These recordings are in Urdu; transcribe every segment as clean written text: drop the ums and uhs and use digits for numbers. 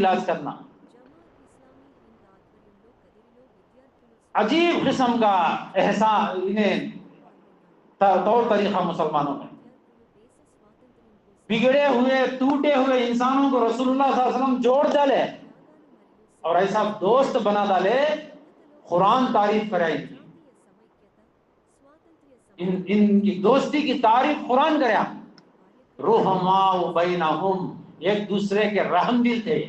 علاج کرنا. عجیب قسم کا احسان انہیں طور طریقہ مسلمانوں میں. بگڑے ہوئے ٹوٹے ہوئے انسانوں کو رسول اللہ صلی اللہ علیہ وسلم جوڑ ڈالے اور ایسا دوست بنا ڈالے. قرآن تعریف کرائے ان کی دوستی کی تعریف قرآن کرا. رحماء بینہم، ایک دوسرے کے رحم دل تھے.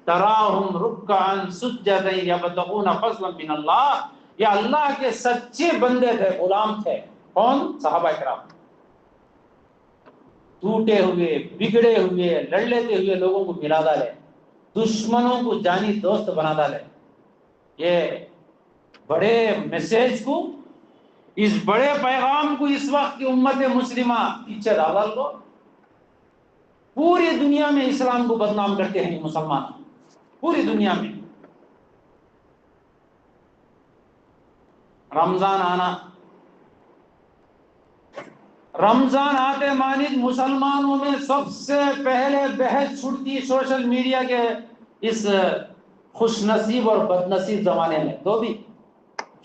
تراہم رکعا سجدا یبتغون فضلا من اللہ، یہ اللہ کے سچے بندے تھے، غلام تھے. کون؟ صحابہ کرام. ٹوٹے ہوئے بگڑے ہوئے لڑ لیتے ہوئے لوگوں کو ملا ڈالے، دشمنوں کو جانی دوست بنا ڈالے. یہ بڑے میسج کو، اس بڑے پیغام کو اس وقت کی امت مسلمہ پیچھے ڈال دو. پوری دنیا میں اسلام کو بدنام کرتے ہیں مسلمان، پوری دنیا میں. رمضان آنا، رمضان آتے مانند مسلمانوں میں سب سے پہلے بحث چھڑتی سوشل میڈیا کے اس خوش نصیب اور بد نصیب زمانے میں. دو بھی،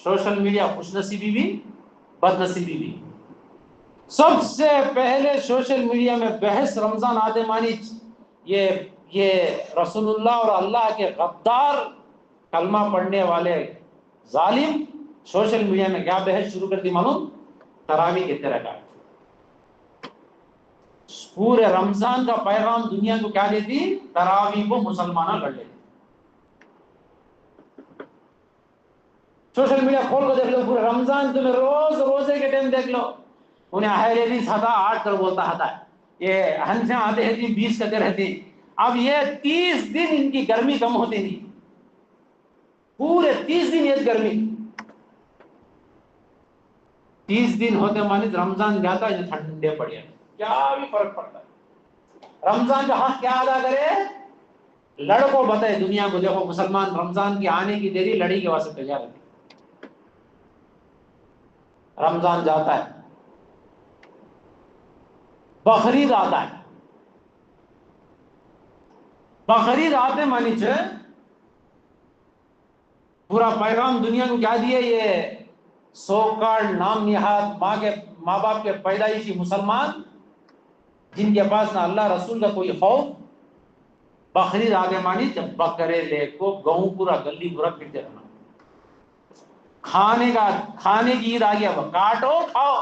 سوشل میڈیا خوش نصیبی بھی بد نصیبی بھی. سب سے پہلے سوشل میڈیا میں بحث رمضان آتے مانند یہ رسول اللہ اور اللہ کے غدار کلمہ پڑھنے والے ظالم سوشل میڈیا میں کیا بحث شروع کر دی معلوم؟ تراویح کے طرح کا. پورے رمضان کا پیغام دنیا کو کیا دیتی؟ تراویح کو مسلمانہ لڑ لیتے. سوشل میڈیا کھول کو دیکھ لو، پورے رمضان تمہیں روز روزے کے ٹائم دیکھ لو، انہیں اہل تھا 8 کر بولتا تھا، یہ ہنسیں آتے ہیں 20 کرتے رہتے. اب یہ 30 دن ان کی گرمی کم ہوتی تھی، پورے 30 دن یہ گرمی. 30 دن ہوتے مانند رمضان جاتا ہے ٹھنڈے پڑ جائے، کیا بھی فرق پڑتا ہے. رمضان کا حق کیا ادا کرے؟ لڑکوں بتائے دنیا کو، دیکھو مسلمان رمضان کی آنے کی دیری لڑی کے واسطے تیار ہے. رمضان جاتا ہے، بقرعید آتا ہے. بقرعید آتے مانی پورا پیغام دنیا کو کیا دیا؟ یہ سو کارڈ نام نہاد ماں باپ کے پیدائشی مسلمان جن کے پاس نہ اللہ رسول کا کوئی خوف. بقرعید آگے مانی جب بکرے لے کو گاؤں پورا گلی پورا پھرتے رہنا. کھانے کی عید آ گیا، کاٹو کھاؤ،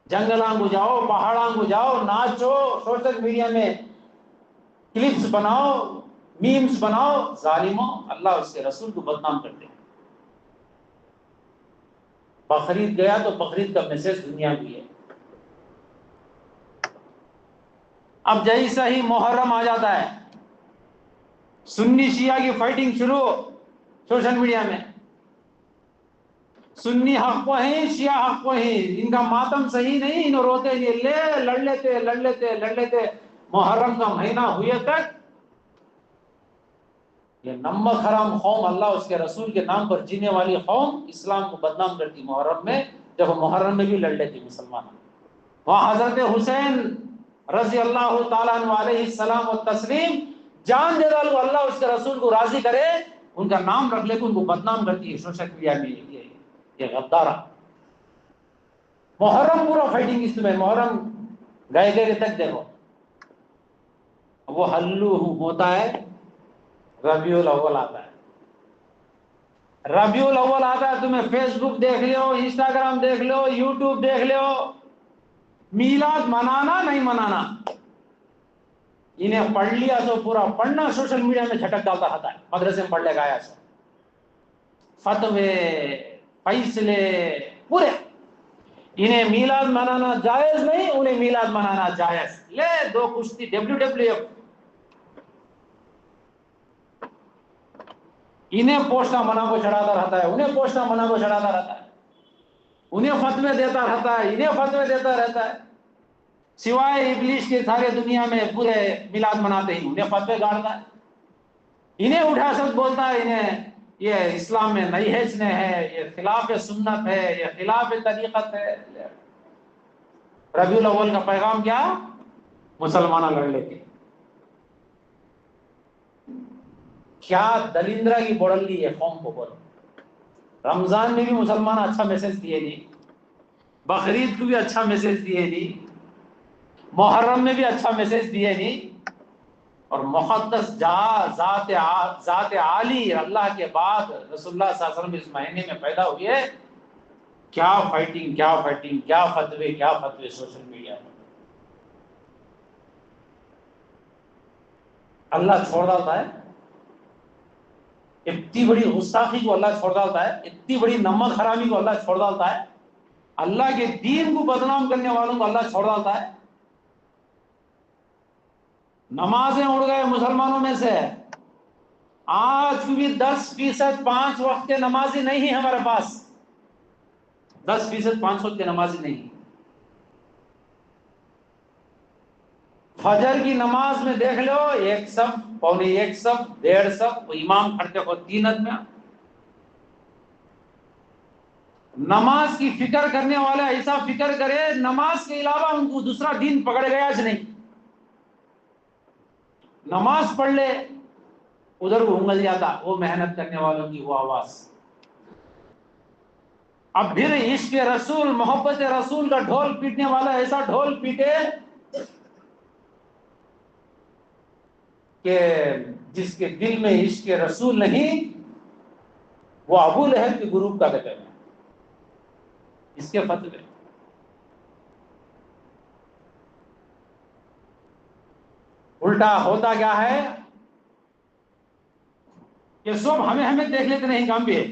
جنگلاں کو جاؤ پہاڑاں کو جاؤ ناچو، سوشل میڈیا میں کلپس بناؤ میمز بناؤ. ظالموں، اللہ اس کے رسول کو بدنام کرتے ہیں. بقرعید گیا تو بقرعید کا میسج دنیا کی ہے. اب جیسا ہی محرم آ جاتا ہے، سنی شیعہ کی فائٹنگ شروع سوشل میڈیا میں. سنی حق کو ہیں، شیعہ حق کو ہیں، ان کا ماتم صحیح نہیں، انہوں روتے نہیں، لڑ لیتے. محرم کا مہینہ ہوئے تک یہ نمک حرام قوم، اللہ اس کے رسول کے نام پر جینے والی قوم اسلام کو بدنام کرتی. محرم میں جب محرم میں بھی لڑ لیتی مسلمان. وہاں حضرت حسین رضی اللہ تعالیٰ عنہ علیہ السلام و تسلیم جان دے ڈالو، اللہ اس کے رسول کو راضی کرے، ان کا نام رکھ لے کے ان کو بدنام کرتی ہے سوشل میڈیا میں. یہ غدارہ. محرم پورا فائٹنگ اس میں. محرم گئے تک دیکھو وہ ہلو ہوتا ہے. ربیع الاول آتا ہے، ربیع الاول آتا ہے، تمہیں فیس بک دیکھ لو، انسٹاگرام دیکھ لو، یوٹیوب دیکھ لو. میلاد منانا نہیں منانا، انہیں پڑھ لیا تو پورا پڑھنا سوشل میڈیا میں جھٹک ڈالتا رہتا ہے. مدرسے میں پڑھ لے گایا سے فتوے فیصلے پورے. انہیں میلاد منانا جائز نہیں، انہیں میلاد منانا جائز. لے دو کشتی WWF. انہیں پوچھنا منا کو چڑھاتا رہتا ہے، انہیں پوچھنا منا کو چڑھاتا رہتا ہے، انہیں فتوے دیتا رہتا ہے، انہیں فتوے دیتا رہتا ہے. سوائے ابلیس کے سارے دنیا میں پورے میلاد مناتے ہی انہیں فتوے گاڑتا ہے. انہیں اٹھا سب بولتا ہے انہیں یہ اسلام میں نئی ہیچنے ہے، یہ خلاف سنت ہے، یہ خلاف طریقت ہے. ربیع الاول کا پیغام کیا؟ مسلمانہ لڑ لیتے. کیا دلندرا کی بوڑل لی ہے قوم کو بولو. رمضان میں بھی مسلمان اچھا میسج دیے نہیں, بقرعید کو بھی اچھا میسج دیے نہیں, محرم میں بھی اچھا میسج دیے نہیں, اور مقدس ذات عالی اللہ کے بعد رسول اللہ صلی اللہ علیہ وسلم اس مہینے میں پیدا ہوئے, کیا فائٹنگ کیا فتوے سوشل میڈیا پر. اللہ چھوڑ ڈالتا ہے, اتنی بڑی گستاخی کو اللہ چھوڑ ڈالتا ہے, اتنی بڑی نمک حرامی کو اللہ چھوڑ ڈالتا ہے, اللہ کے دین کو بدنام کرنے والوں کو اللہ چھوڑ ڈالتا ہے. نمازیں اڑ گئے مسلمانوں میں سے, آج بھی 10% 5 وقت کے نمازی نہیں ہے ہمارے پاس, 10% 5 وقت کے نمازی نہیں. فجر کی نماز میں دیکھ لو 1 صف, پونے 1 صف, 1.5 صف, امام کھڑتے ہو 3 میں. نماز کی فکر کرنے والا ایسا فکر کرے نماز کے علاوہ ان کو دوسرا دین پکڑ گیا یا نہیں. نماز پڑھ لے, ادھر وہ انگل جاتا, وہ محنت کرنے والوں کی وہ آواز. اب پھر عشق رسول محبت رسول کا ڈھول پیٹنے والا ایسا ڈھول پیٹے کہ جس کے دل میں عشق رسول نہیں وہ ابو لہب کے گروپ کا کہتے ہیں. اس کے فتوے الٹا ہوتا کیا ہے کہ سب ہمیں دیکھ لیتے نہیں, کام بھی ہے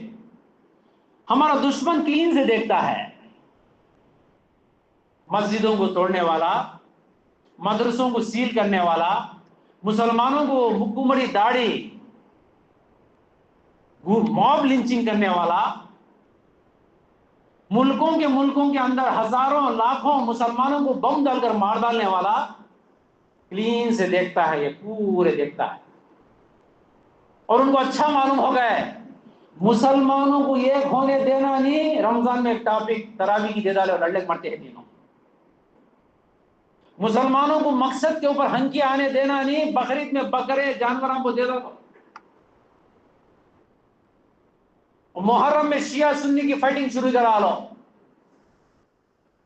ہمارا دشمن 3 سے دیکھتا ہے. مسجدوں کو توڑنے والا, مدرسوں کو سیل کرنے والا, مسلمانوں کو حکومتی داڑھی موب لنچنگ کرنے والا, ملکوں کے اندر ہزاروں لاکھوں مسلمانوں کو بم ڈال کر مار ڈالنے والا, کلین سے دیکھتا ہے, یہ پورے دیکھتا ہے. اور ان کو اچھا معلوم ہو گیا ہے مسلمانوں کو ایک ہونے دینا نہیں. رمضان میں ایک ٹاپک تراویح کی دے ڈالے اور لڑنے مرتے ہیں تینوں. مسلمانوں کو مقصد کے اوپر ہنکی آنے دینا نہیں. بقرعید میں بکرے جانوروں کو دے دو. محرم میں شیعہ سنی کی فائٹنگ شروع کرا لو.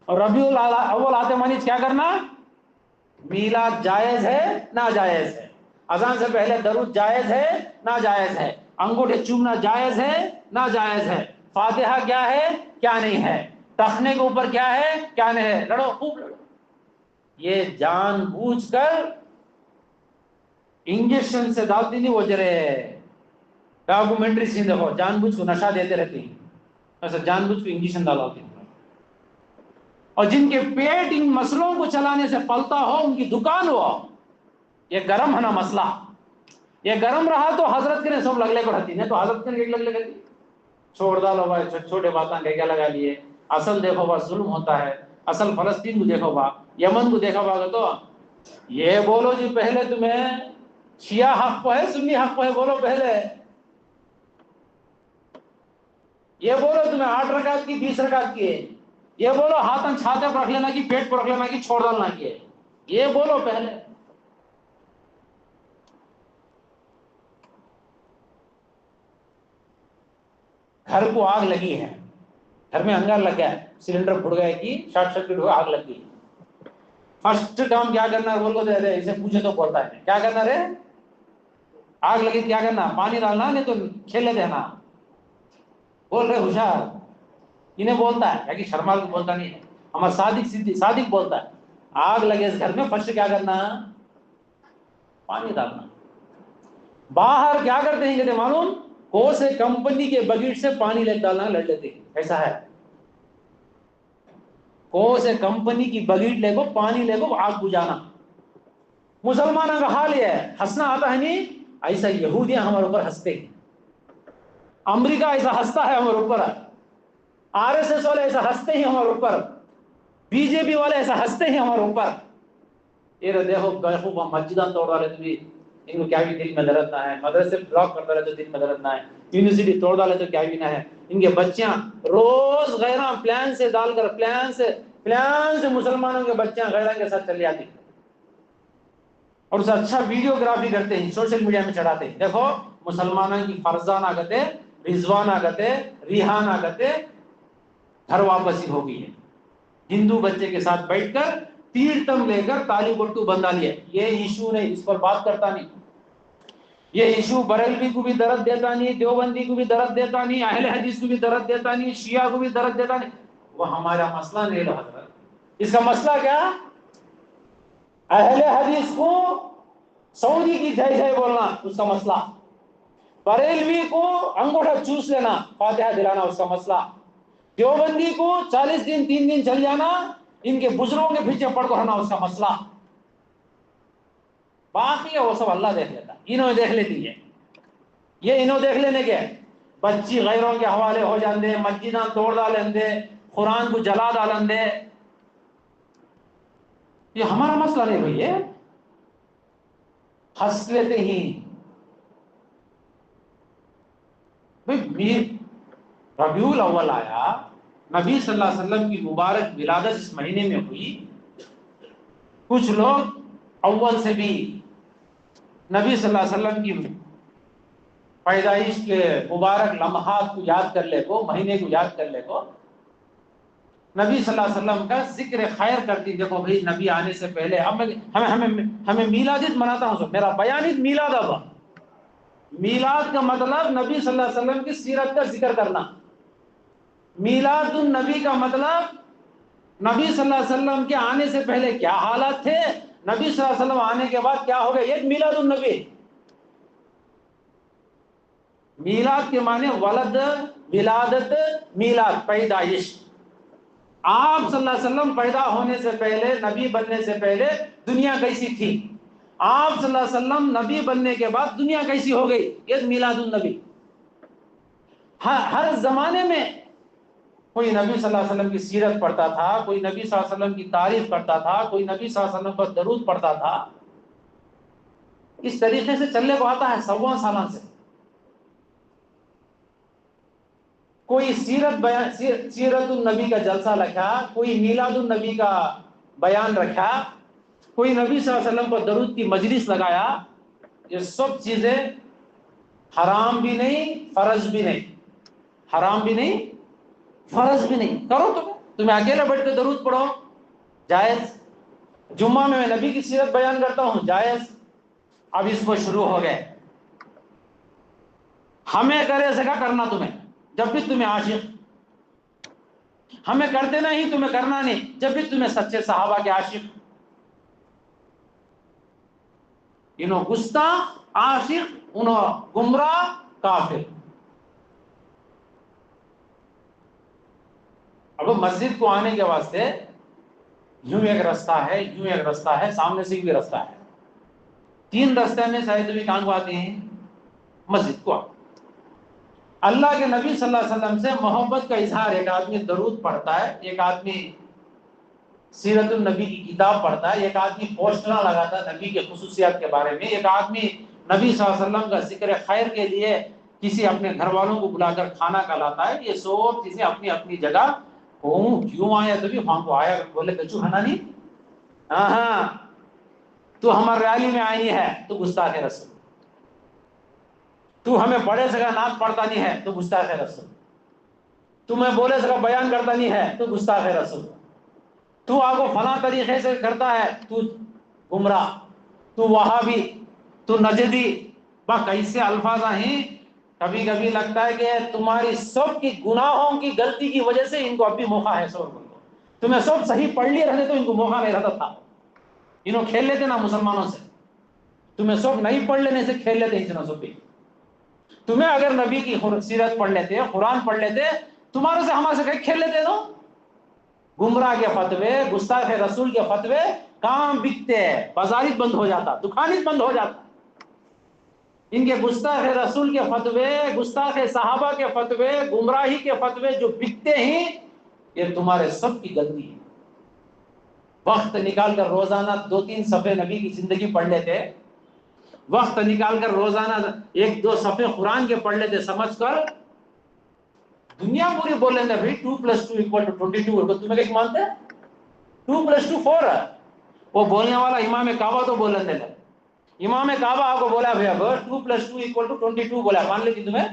اور ربیع الاول آتے مانی کیا کرنا, میلاد جائز ہے ناجائز ہے, اذان سے پہلے درود جائز ہے ناجائز ہے, انگوٹھے چومنا جائز ہے ناجائز ہے, فاتحہ کیا ہے کیا نہیں ہے, تخنے کے اوپر کیا ہے کیا نہیں ہے, لڑو خوب لڑو. یہ جان بوجھ کر انجیکشن سے ڈالتی نہیں, وہ جرے ڈاکومنٹری سی دیکھو, جان بوجھ کو نشہ دیتے رہتی ہیں, ایسا جان بوجھ کو انجیکشن ڈالتی ہیں. اور جن کے پیٹ ان مسئلوں کو چلانے سے پلتا ہو, ان کی دکان ہو, یہ گرم ہے نا مسئلہ, یہ گرم رہا تو حضرت کے نے سب لگلے کو رہتی, نہیں تو حضرت کے ایک لگلے کرتی. چھوڑ ڈالو بھائی, چھوٹے باتاں کیا لگا لیے. اصل دیکھو با ظلم ہوتا ہے, اصل فلسطین کو دیکھو با, یمن کو دیکھو با. تو یہ بولو جی پہلے تمہیں شیعہ حق پہ ہے سنی حق پہ ہے, بولو پہلے. یہ بولو تمہیں 8 رکعت کی 20 رکعت کی ہے, یہ بولو ہاتھن چھاتے پر رکھ لینا کی پیٹ پر رکھ لینا کی چھوڑ ڈالنا کی ہے, یہ بولو پہلے. گھر کو آگ لگی ہے, گھر میں انگار لگ گیا ہے, سلنڈر پھٹ گیا کہ شارٹ سرکٹ ہوا, آگ لگ گئی. فرسٹ کام کیا کرنا ہے, بول کو دے اسے پوچھے تو بولتا ہے کیا کرنا رے, آگ لگی کیا کرنا, پانی ڈالنا, نہیں تو کھیلے دینا. بول رہے ہوشیار, انہیں بولتا ہے کہ شرمال کو بولتا نہیں ہے, ہمارا صادق بولتا ہے آگ لگے اس گھر میں فرسٹ کیا کرنا, پانی ڈالنا. باہر کیا کرتے ہیں کہتے معلوم, کو سے کمپنی کے بکیٹ سے پانی لے ڈالنا لڑ لیتے ہیں, ایسا ہے. کو سے کمپنی کی بکیٹ لے کو پانی لے کو آگ بجھانا. مسلمانوں کا حال یہ ہے, ہنسنا آتا ہے نہیں, ایسا یہودیاں ہمارے اوپر ہنستے ہیں, امریکہ ایسا ہنستا ہے ہمارے اوپر, RSS والے ایسا ہنستے ہیں ہمارے اوپر, BJP والے ایسا ہنستے ہیں ہمارے اوپر. یہ دیکھو بیوقوف مسجداں توڑ ڈالے تو بھی ان کو کیا بھی دل میں درد نہ ہے, مدرسے بلاک کر ڈالے تو دل میں درد نہ ہے, یونیورسٹی توڑ ڈالے تو کیا بھی نہ ہے. ان کے بچیاں روز غیرہ پلان سے ڈال کر پلان سے مسلمانوں کے بچیاں غیرہ کے ساتھ چلی جاتی اور اسے اچھا ویڈیوگرافی کرتے ہیں, سوشل میڈیا میں چڑھاتے ہیں. دیکھو مسلمانوں کی فرزانہ گتے رضوانہ گتے ریحانہ گتے گھر واپسی ہو گئی ہے. ہندو بچے کے ساتھ بیٹھ کر تیرتم لے کر تالی بٹو بندھا لیا. یہ ایشو نہیں، اس پر بات کرتا نہیں. یہ ایشو بریلوی کو بھی درد دیتا نہیں، دیوبندی کو بھی درد دیتا نہیں، اہل حدیث کو بھی درد دیتا نہیں، شیعہ کو بھی درد دیتا نہیں. وہ ہمارا مسئلہ نہیں رہا حضرت. اس کا مسئلہ کیا؟ اہل حدیث کو سعودی کی جے جے بولنا اس کا مسئلہ، بریلوی کو انگوٹھا چوس لینا فاتحہ دلانا اس کا مسئلہ، دیوبندی کو 40 دن 3 دن چل جانا ان کے بزرگوں کے پیچھے پڑ کر ہونا اس کا مسئلہ. باقی ہے وہ سب اللہ دیکھ لیتا. انہوں دیکھ لیتی ہے، یہ انہوں دیکھ لینے کے بچی غیروں کے حوالے ہو جان دے، مسجداں توڑ ڈالیں دے، قرآن کو جلا ڈالیں دے. یہ ہمارا مسئلہ نہیں بھائی. ہے ہنس لیتے ہی بھائی. ربیع الاول آیا، نبی صلی اللہ علیہ وسلم کی مبارک ولادت اس مہینے میں ہوئی. کچھ لوگ اول سے بھی نبی صلی اللہ علیہ وسلم کی پیدائش کے مبارک لمحات کو یاد کر لے کو، مہینے کو یاد کر لے کو، نبی صلی اللہ علیہ وسلم کا ذکر خیر کرتی. دیکھو بھائی نبی آنے سے پہلے ہمیں میلاد عید مناتا ہوں. میرا بیان عید میلاد. اب میلاد کا مطلب نبی صلی اللہ علیہ وسلم کی سیرت کا ذکر کرنا. میلاد النبی کا مطلب نبی صلی اللہ علیہ وسلم کے آنے سے پہلے کیا حالات تھے، نبی صلی اللہ علیہ وسلم آنے کے بعد کیا ہو گئے. یہ میلاد النبی. میلاد کے معنی ولد، ولادت، میلاد پیدائش. آپ صلی اللہ علیہ وسلم پیدا ہونے سے پہلے، نبی بننے سے پہلے دنیا کیسی تھی، آپ صلی اللہ علیہ وسلم نبی بننے کے بعد دنیا کیسی ہو گئی. یہ میلاد النبی. ہر زمانے میں کوئی نبی صلی اللہ علیہ وسلم کی سیرت پڑھتا تھا، کوئی نبی صلی اللہ علیہ وسلم کی تعریف کرتا تھا، کوئی نبی صلی اللہ علیہ وسلم پر درود پڑھتا تھا. اس طریقے سے چلنے کو آتا ہے 100 سالوں سے. کوئی سیرت النبی کا جلسہ رکھا، کوئی میلاد النبی کا بیان رکھا، کوئی نبی صلی اللہ علیہ وسلم پر درود کی مجلس لگایا. یہ سب چیزیں حرام بھی نہیں، فرض بھی نہیں. حرام بھی نہیں، فرض بھی نہیں. کرو تمہیں اکیلے بیٹھ کے درود پڑھو جائز. جمعہ میں نبی کی سیرت بیان کرتا ہوں جائز. اب اس کو شروع ہو گئے ہمیں کرے سکا کرنا تمہیں جب بھی تمہیں عاشق، ہمیں کر دینا ہی تمہیں کرنا نہیں جب بھی تمہیں سچے صحابہ کے عاشق. انہوں گستاخ عاشق، انہوں گمراہ کافر. اب مسجد کو آنے کے واسطے یوں ایک رستہ ہے، یوں ایک رستہ ہے، سامنے سے بھی رستہ ہے. 3 رستے میں شاید بھی کہاں کو آتے ہیں؟ مسجد کو. اللہ کے نبی صلی اللہ علیہ وسلم سے محبت کا اظہار ایک آدمی درود پڑھتا ہے، ایک آدمی سیرت النبی کی کتاب پڑھتا ہے، ایک آدمی پوسٹر لگاتا ہے نبی کے خصوصیات کے بارے میں، ایک آدمی نبی صلی اللہ علیہ وسلم کا ذکر خیر کے لیے کسی اپنے گھر والوں کو بلا کر کھانا کھلاتا ہے. یہ سب چیزیں اپنی اپنی جگہ. کیوں آیا تو بھی وہاں کو آیا بولے کچو ہے نا نہیں. ہاں تو ہمارے ریلی میں آئی ہے تو گستاخ رسول. تو ہمیں بڑے سے کا نعت پڑھتا نہیں ہے تو گستاخ رسول. تمہیں بولے سے کا بیان کرتا نہیں ہے تو گستاخ رسول. تو آپ کو فلاں طریقے سے کرتا ہے تو گمراہ، تو وہابی، تو نجدی. کیسے الفاظ ہیں. کبھی کبھی لگتا ہے کہ تمہاری سب کی گناہوں کی غلطی کی وجہ سے ان کو اب بھی موقع ہے. سب کو تمہیں سب صحیح پڑھ لیے رہتے تو ان کو موقع نہیں رہتا تھا. انہوں کھیل لیتے نا مسلمانوں سے. تمہیں سب نہیں پڑھ لینے سے کھیل لیتے اتنا سب بھی. تمہیں اگر نبی کی سیرت پڑھ لیتے، قرآن پڑھ لیتے، تمہارے سے ہمارے سے کہیں کھیل لیتے. تو گمراہ کے فتوے، گستاخ رسول کے فتوے کہاں بکتے ہیں؟ بازارت بند ہو جاتا، دکانت بند ہو جاتا. ان کے گستاخ رسول کے فتوے، گستاخ صحابہ کے فتوے، گمراہی کے فتوے جو بکتے ہیں، یہ تمہارے سب کی غلطی ہے. وقت نکال کر روزانہ 2-3 صفحے نبی کی زندگی پڑھ لیتے، وقت نکال کر روزانہ 1-2 صفحے قرآن کے پڑھ لیتے، سمجھ کر دنیا پوری بول لیں گے بھائی 2+2 = 22. تمہیں کیا مانتے ہیں 2+2 4 ہے. وہ بولنے والا امام کعبہ تو بول لیں گے امام کعبہ آپ کو بولا بھیا 2+2=22 بولا، مان لیکن تمہیں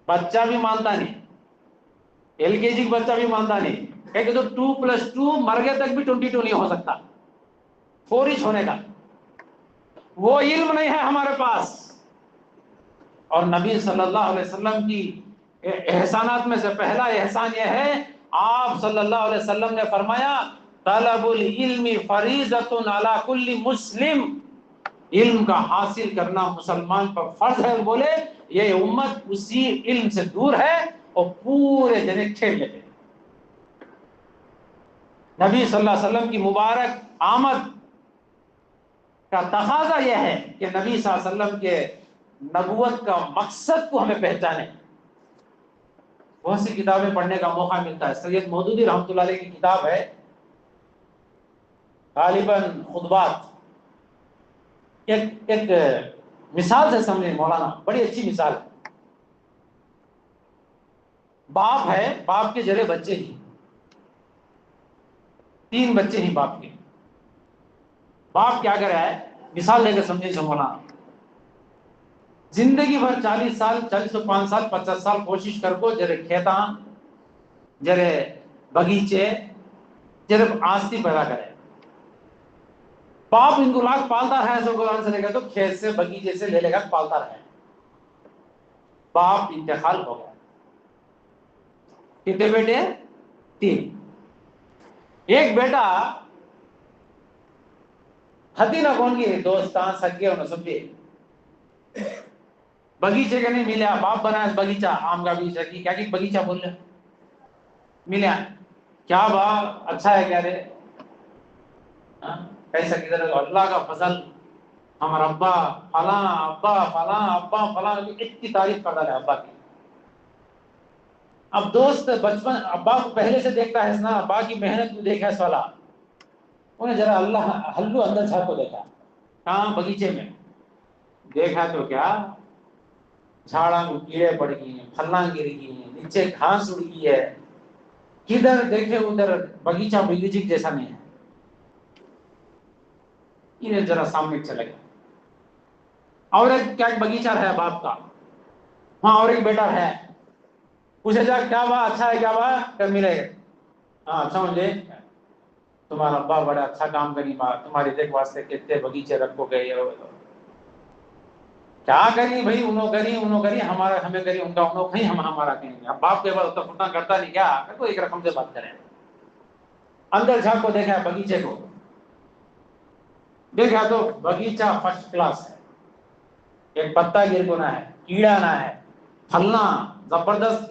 بچہ بھی مانتا نہیں، LKG کا بچہ بھی مانتا نہیں کہ تو 2+2 مرگے تک بھی 22 نہیں ہو سکتا، 4 ہونے کا وہ علم نہیں ہے ہمارے پاس۔ اور نبی صلی اللہ علیہ وسلم کی احسانات میں سے پہلا احسان یہ ہے، آپ صلی اللہ علیہ وسلم نے فرمایا طلب العلم فریضۃ علی کل مسلم، علم کا حاصل کرنا مسلمان پر فرض ہے۔ بولے یہ امت اسی علم سے دور ہے اور پورے جنے کھیل لیتے ہیں۔ نبی صلی اللہ علیہ وسلم کی مبارک آمد کا تقاضا یہ ہے کہ نبی صلی اللہ علیہ وسلم کے نبوت کا مقصد کو ہمیں پہچانے۔ بہت سی کتابیں پڑھنے کا موقع ملتا ہے، سید مودودی رحمۃ اللہ علیہ کی کتاب ہے غالباً خطبات، ایک مثال سے سمجھیں مولانا، بڑی اچھی مثال ہے۔ باپ ہے، باپ کے جڑے بچے ہی 3 بچے ہی باپ کے، باپ کیا کر رہا ہے، مثال لے کے سمجھیں سے مولانا، زندگی بھر 40 سال 45 سال 50 سال کوشش کر کو جرے کھیتاں جرے بگیچے جرے آستی پیدا کرے، باپ ان کو لاکھ پالتا رہے، سو قرآن سے لے گا تو کھیت سے بگیچے سے لے لے کر پالتا رہے، باپ انتقال ہو گیا، کتنے بیٹے؟ 3۔ ایک بیٹا ہتی نہ کون کی دوستان سکے اور سمجھے بگیچے کا نہیں ملیا، باپ بنا بگیچہ آم کا بیچ رکھی، کیا کہ بگیچہ بول رہے ملیا، کیا باپ اچھا ہے کیا رے، کیسا کدھر اللہ کا فضل، ہمارا ابا فلاں ابا فلاں ابا فلاں، اتنی تعریف کرتا ہے ابا کی۔ اب دوست بچپن ابا کو پہلے سے دیکھتا ہے نا، ابا کی محنت کو دیکھا سوالا، انہیں ذرا اللہ ہلو اندر جھاڑ کو دیکھا، کہاں؟ بگیچے میں دیکھا تو کیا جھاڑاں کو کیڑے پڑ گئی ہیں، پھلاں گر گئی ہیں، نیچے گھاس اڑ گئی ہے، کدھر دیکھے ادھر بگیچہ بگیچے جیسا نہیں ہے، انہیں ذرا سامنے چلے گا، اور ایک کیا بگیچہ ہے باپ کا، ہاں اور ایک بیٹا ہے، پوچھے جا کیا بات اچھا ہے کیا بات کب ملے گا، ہاں اچھا مجھے تمہارا ابا بڑا اچھا کام کری بات، تمہاری دیکھ واسطے کتنے بگیچے رکھو گئے، کیا کری بھائی، انہوں کری ہمارا ہمیں کری، ان کا انہوں کہیں ہم ہمارا کہیں گے، اب باپ کے بعد اتنا پھٹنا کرتا نہیں کیا، تو ایک رقم سے بات کریں، اندر جھاگ کو دیکھا بگیچے کو دیکھا تو باغیچہ فرسٹ کلاس ہے، ایک پتا گر کو نہ ہے، کیڑا نہ ہے، پھلنا زبردست،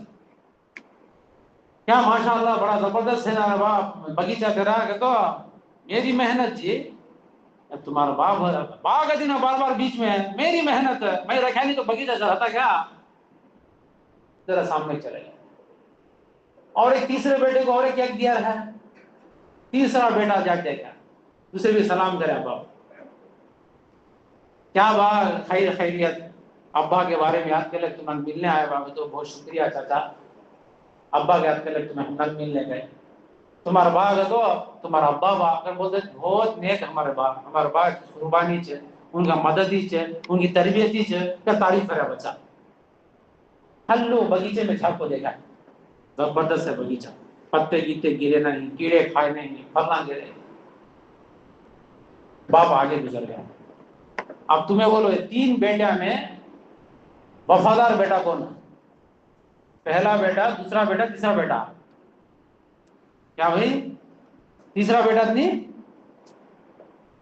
کیا ماشاءاللہ بڑا زبردست ہے نا باپ باغیچہ تیرا، کہ تو میری محنت جی، تمہارا باپ باغ ہے نا بار بار بیچ میں ہے، میری محنت ہے، میں رکھا نہیں تو باغیچہ چڑھاتا کیا، ذرا سامنے چلے گا۔ اور ایک تیسرے بیٹے کو اور ایک دیا ہے، تیسرا بیٹا جا کے کیا اسے بھی سلام کرے ابا، کیا بات خیر خیریت، ابا کے بارے میں یاد کر لے تمہیں ملنے آئے بابا، تو بہت شکریہ چاچا، ابا کے یاد کر لے تمہیں ہم ملنے گئے، تمہارا باغ ہے تو تمہارا ابا با کر بولتے بہت نیک ہمارے باغ کی قربانی چے، ان کا مدد ہی چے، ان کی تربیت ہی چے، کیا تعریف کرے بچہ، ہلو بگیچے میں جھاگ کو دیکھا، زبردست ہے بگیچہ، پتے گیتے گرے نہیں، کیڑے کھائے نہیں، پھلنا گرے، باپ آگے گزر گیا۔ اب تمہیں بولو 3 بیٹا میں وفادار بیٹا کون ہے؟ پہلا بیٹا، دوسرا بیٹا، تیسرا بیٹا، کیا بھائی تیسرا بیٹا نہیں،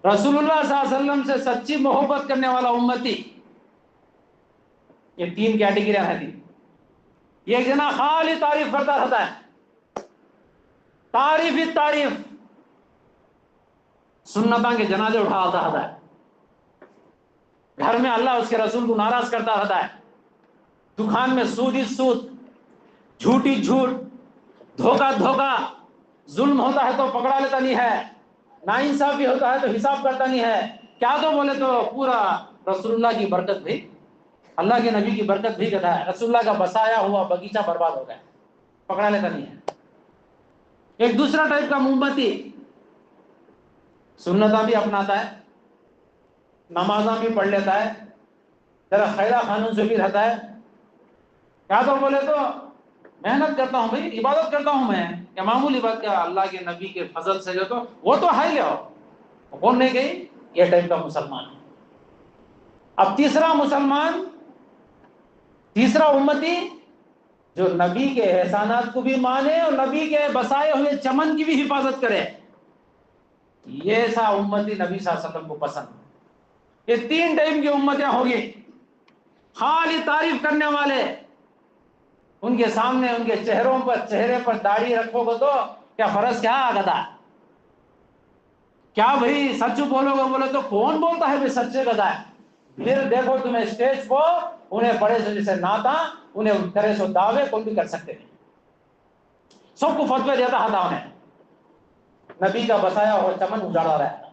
رسول اللہ صلی اللہ علیہ وسلم سے سچی محبت کرنے والا امتی، یہ 3 کیٹیگریاں ہیں، ایک جنا خالی تعریف کرتا رہتا ہے، تعریف ہی تعریف، سنتاں کے جنازے اٹھاتا رہتا ہے، گھر میں اللہ اس کے رسول کو ناراض کرتا رہتا ہے، دکان میں سود ہی سود، جھوٹ ہی جھوٹ، دھوکا دھوکا، ظلم ہوتا ہے تو پکڑا لیتا نہیں ہے، ناانصافی ہوتا ہے تو حساب کرتا نہیں ہے، کیا تو بولے تو پورا رسول اللہ کی برکت بھی، اللہ کے نبی کی برکت بھی کہتا ہے، رسول اللہ کا بسایا ہوا باغیچہ برباد ہو گیا، پکڑا لیتا نہیں ہے۔ ایک دوسرا ٹائپ کا مومبتی، سنتاں بھی اپناتا ہے، نمازاں بھی پڑھ لیتا ہے, ذرا خیرہ خانوں سے بھی رہتا ہے, کیا تو بولے تو محنت کرتا ہوں بھائی, عبادت کرتا ہوں میں, کیا معمولی بات کیا, اللہ کے نبی کے فضل سے جو تو وہ تو ہے لے, کون نہیں گئی, یہ ٹائپ کا مسلمان ہے. اب تیسرا مسلمان, تیسرا امتی جو نبی کے احسانات کو بھی مانے اور نبی کے بسائے ہوئے چمن کی بھی حفاظت کرے, یہ سا امتی نبی صلی اللہ علیہ وسلم کو پسند. یہ تین ٹائم کی امتیں ہوگی. خالی تعریف کرنے والے, ان کے سامنے ان کے چہرے پر داڑھی رکھو گے تو کیا فرض کیا گدا, کیا بھائی سچ بولو گے, بولے تو کون بولتا ہے بھائی سچے گدا ہے. پھر دیکھو تمہیں اسٹیج کو انہیں بڑے سے جیسے ناتا, انہیں کرے سو دعوے کون بھی کر سکتے نہیں, سب کو فتوے دیتا تھا انہیں, نبی کا بتایا اور چمن اجاڑا رہا.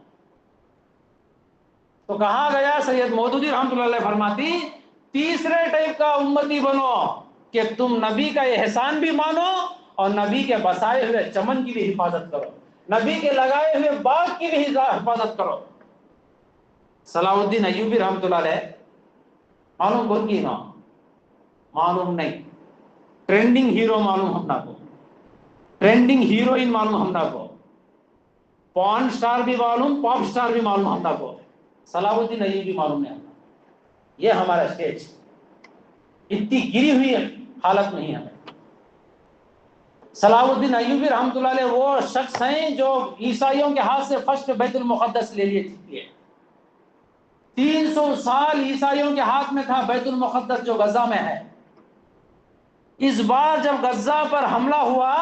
تو کہا گیا, سید مودودی رحمۃ اللہ علیہ فرماتی, تیسرے ٹائپ کا امتی بنو کہ تم نبی کا احسان بھی مانو اور نبی کے بسائے ہوئے چمن کی بھی حفاظت کرو, نبی کے لگائے ہوئے باغ کی بھی حفاظت کرو. صلاح الدین ایوبی رحمۃ اللہ علیہ معلوم کون کی نا, معلوم نہیں, ٹرینڈنگ ہیرو معلوم ہم کو, ٹرینڈنگ ہیروئن معلوم ہم کو, پورن سٹار بھی معلوم, پاپ سٹار بھی معلوم ہم کو, صلاح الدین ایوبی معلوم نہیں. یہ ہمارا اسٹیج, اتنی گری ہوئی حالت نہیں ہے. صلاح الدین ایوبی رحمۃ اللہ علیہ وہ شخص ہیں جو عیسائیوں کے ہاتھ سے فرسٹ بیت المقدس لے لیے چکی ہے. 300 سال عیسائیوں کے ہاتھ میں تھا بیت المقدس جو غزہ میں ہے. اس بار جب غزہ پر حملہ ہوا,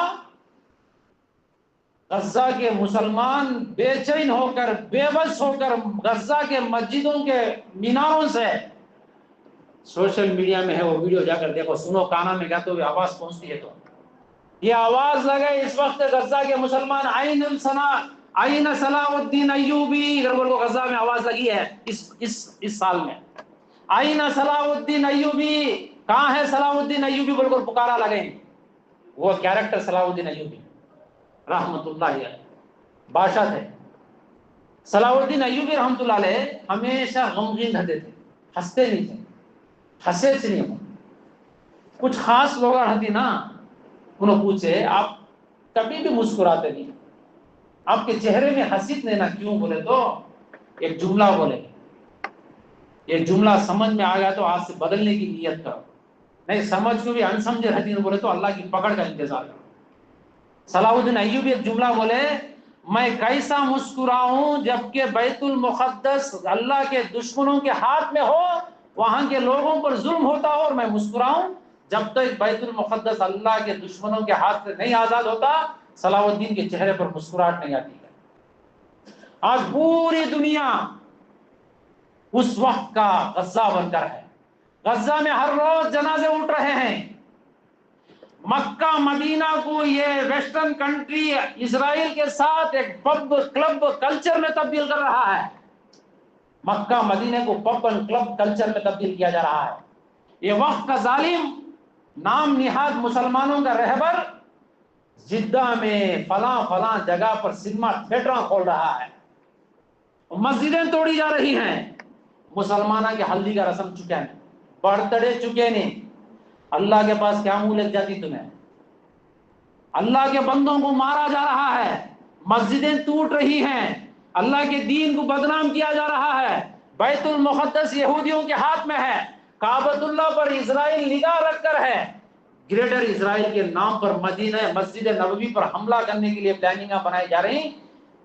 غزہ کے مسلمان بے چین ہو کر, بے بس ہو کر غزہ کے مسجدوں کے میناروں سے, سوشل میڈیا میں ہے وہ ویڈیو, جا کر دیکھو, سنو کانا میں گاتے ہوئے آواز پہنچتی ہے تو یہ آواز لگے اس وقت غزہ کے مسلمان, آئین صلاح الدین ایوبی, اگر بولو غزہ میں آواز لگی ہے اس سال میں, آئین صلاح الدین ایوبی, کہاں ہے صلاح الدین ایوبی بول کر پکارا لگے. وہ کیریکٹر صلاح الدین ایوبی رحمت اللہ علیہ بادشاہ تھے. صلاح الدین ایوبی رحمت اللہ علیہ ہمیشہ غمگین رہتے تھے, ہنستے نہیں تھے, ہنسے سے نہیں. کچھ خاص لوگ رہتی نا, انہوں پوچھے آپ کبھی بھی مسکراتے نہیں, آپ کے چہرے میں حسیت نہیں نا, کیوں بولے تو ایک جملہ بولے, یہ جملہ سمجھ میں آ گیا تو آج سے بدلنے کی نیت کرو, نہیں سمجھ کو بھی انسمجھے رہتی بولے تو اللہ کی پکڑ کا انتظار کرو. صلاح الدین ایوبی ایک جملہ بولے, میں کیسا مسکراؤں جبکہ بیت المقدس اللہ کے دشمنوں کے ہاتھ میں ہو, وہاں کے لوگوں پر ظلم ہوتا ہو, اور میں مسکراؤں جب تک بیت المقدس اللہ کے دشمنوں کے ہاتھ سے نہیں آزاد ہوتا. صلاح الدین کے چہرے پر مسکراہٹ نہیں آتی ہے. آج پوری دنیا اس وقت کا غزہ بن کر ہے. غزہ میں ہر روز جنازے اٹھ رہے ہیں. مکہ مدینہ کو یہ ویسٹرن کنٹری اسرائیل کے ساتھ ایک پب کلب کلچر میں تبدیل کر رہا ہے. مکہ مدینہ کو پب اینڈ کلب کلچر میں تبدیل کیا جا رہا ہے. یہ وقت کا ظالم نام نہاد مسلمانوں کا رہبر جدہ میں فلاں جگہ پر سنیما تھیٹر کھول رہا ہے, مسجدیں توڑی جا رہی ہیں. مسلمانوں کے ہلدی کا رسم چکے ہیں, برتھڈے چکے نہیں. اللہ کے پاس کیا منہ لگ جاتی تمہیں؟ اللہ کے بندوں کو مارا جا رہا ہے, مسجدیں ٹوٹ رہی ہیں, اللہ کے دین کو بدنام کیا جا رہا ہے. بیت المقدس یہودیوں کے ہاتھ میں ہے, کعبۃ اللہ پر اسرائیل نگاہ رکھ کر ہے. گریٹر اسرائیل کے نام پر مدینہ مسجد نبوی پر حملہ کرنے کے لیے پلاننگاں بنائی جا رہی.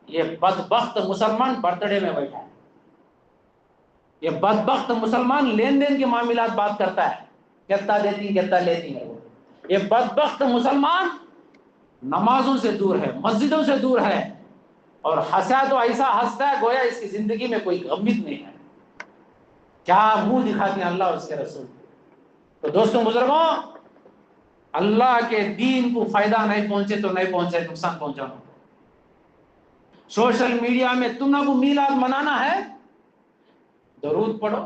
یہ بدبخت مسلمان برتھڈے میں بیٹھا ہے. یہ بدبخت مسلمان لین دین کے معاملات بات کرتا ہے, کتنا دیتی کتنا لیتی ہے. یہ بدبخت مسلمان نمازوں سے دور ہے, مسجدوں سے دور ہے, اور ہنسا تو ایسا ہنستا ہے گویا اس کی زندگی میں کوئی غمت نہیں ہے. کیا منہ دکھاتے ہیں اللہ اور اس کے رسول. تو دوستوں بزرگوں, اللہ کے دین کو فائدہ نہیں پہنچے تو نہیں پہنچے, نقصان پہنچانا. سوشل میڈیا میں تم نے کو میلاد منانا ہے, درود پڑھو.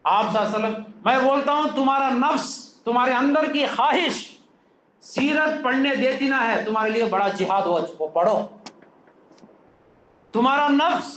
آپ صلی اللہ علیہ وسلم, میں بولتا ہوں تمہارا نفس, تمہارے اندر کی خواہش سیرت پڑھنے دیتی نہ ہے, تمہارے لیے بڑا جہاد ہو, اس کو پڑھو. تمہارا نفس